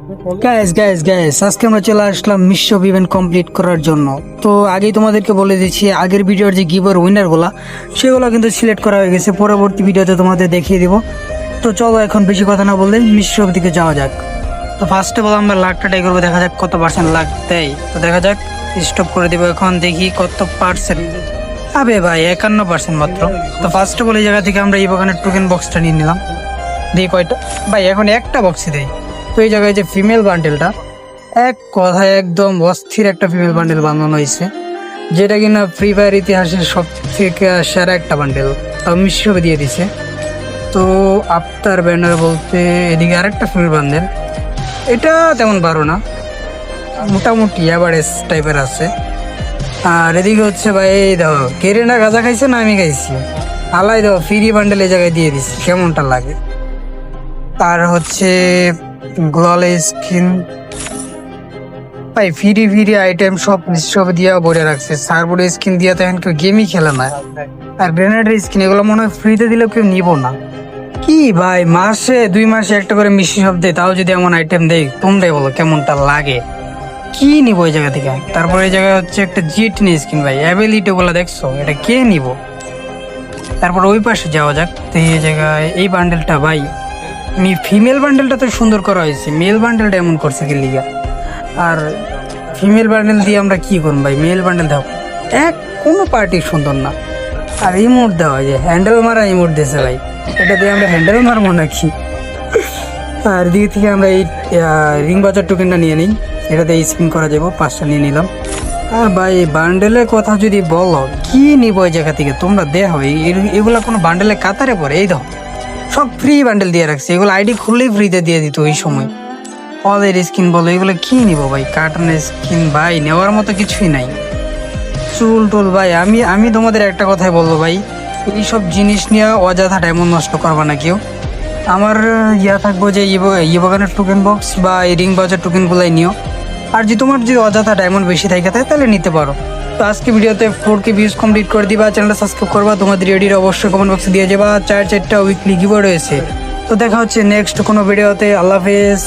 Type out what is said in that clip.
Guys আজকে আমরা চলে আসলাম মিশপ ইভেন্ট কমপ্লিট করার জন্য। তো আগেই তোমাদেরকে বলে দিচ্ছি, আগের ভিডিওর যে গিভার উইনার গুলা সেগুলো কিন্তু সিলেক্ট করা হয়ে গেছে, পরবর্তী ভিডিওতে তোমাদের দেখিয়ে দিব। তো চলো এখন বেশি কথা না বললে মিশপ দিকে যাওয়া যাক। তো ফার্স্টে বলো আমরা লাখটা ট্রাই করবো, দেখা যাক কত পার্সেন্ট লাখ দেয়। তো দেখা যাক, স্টপ করে দিব এখন, দেখি কত পার্সেন্ট। আবে ভাই 51% মাত্র। তো ফার্স্টে বলে এই জায়গা থেকে আমরা এই বাগানের টোকেন বক্সটা নিয়ে নিলাম, দিয়ে কয়টা ভাই এখন একটা বক্সই দেয়। তো এই জায়গায় যে ফিমেল বান্ডেলটা, এক কথায় একদম অস্থির একটা ফিমেল বান্ডেল বানানো হয়েছে, যেটা কিনা ফ্রি ফায়ার ইতিহাসের সব থেকে সেরা একটা বান্ডেল, তাও মিশবে দিয়ে দিছে। তো আফটার ব্যানার বলতে এদিকে আরেকটা ফিমেল বান্ডেল, এটা তেমন ভালো না, মোটামুটি অ্যাভারেজ টাইপের আছে। আর এদিকে হচ্ছে ভাই এই দেখো, কেরেনা গাঁজা খাইছে না আমি খাইছি, আলাই দেখো ফ্রি বান্ডেল এই জায়গায় দিয়ে দিচ্ছে, কেমনটা লাগে। আর হচ্ছে গ্লোয়াল স্কিন, ভাই ফ্রি ফ্রি আইটেম সব দিয়া ভরে রাখছে। সার্বোর্ড স্কিন দিয়া তো এখন কেউ গেমই খেলে না। আর গ্রেনেডের স্কিন এগুলো মনে হয় ফ্রিতে দিলেও কেউ নিব না। কি ভাই মাসে 2 মাসে একটা করে মিষ্টি সব দেয়, তাও যদি এমন আইটেম দেয় তোমরাই বলো কেমনটা লাগে। কি নিবো এই জায়গা থেকে? তারপর এই জায়গায় হচ্ছে একটা জিটনি স্কিন, ভাই অ্যাবিলিটি গুলো দেখছো, এটা কে নিব? তারপর ওই পাশে যাওয়া যাক। তো এই জায়গায় এই বান্ডেলটা ভাই, ফিমেল বান্ডেলটা তো সুন্দর করা হয়েছে, মেল বান্ডেলটা এমন করছে কি লিগা। আর ফিমেল বান্ডেল দিয়ে আমরা কি করব ভাই? মেল বান্ডেল দাও, এক কোনো পার্টি সুন্দর না। আর ইমোট দেওয়া যায়, হ্যান্ডেল মারা ইমোট দিয়েছে ভাই, এটা দিয়ে আমরা হ্যান্ডেল মারবো নাকি? আর দিকে থেকে আমরা এই রিং বাজার টোকেনটা নিয়ে নিই, এটাতে স্পিন করা যাবো, 5টা নিয়ে নিলাম। আর ভাই বান্ডেলের কথা যদি বলো, কি নিবো এই জায়গা থেকে তোমরা দেখো, এগুলা কোনো বান্ডেলে কাতারে পড়ে? এই দাও সব ফ্রি বান্ডেল দিয়ে রাখছে, এগুলো আইডি খুললেই ফ্রিতে দিয়ে দিত ওই সময়। ফলের স্কিন বলো, এগুলো কি নিবো ভাই? কার্টনের স্কিন ভাই নেওয়ার মতো কিছুই নাই। চুল টুল ভাই, আমি তোমাদের একটা কথাই বলবো ভাই, এইসব জিনিস নিয়ে অযথা ডায়মন্ড নষ্ট করবা না কেউ। আমার থাকবো যে বাগানের টোকেন বক্স বা এই রিং বাজার টোকেন গুলাই নিও। আর যদি তোমার যদি অযথা ডায়মন্ড বেশি থাকে তাহলে নিতে পারো। তো আজকে ভিডিওতে 4K ভিউজ কমপ্লিট করে দিবা, চ্যানেলটা সাবস্ক্রাইব করবা, তোমাদের রেডির অবশ্যই কমেন্ট বক্সে দিয়ে যাবা। 4টা উইকলি গিভওয়ে রয়েছে। তো দেখা হচ্ছে নেক্সট কোনো ভিডিওতে। আল্লাহ হাফেজ।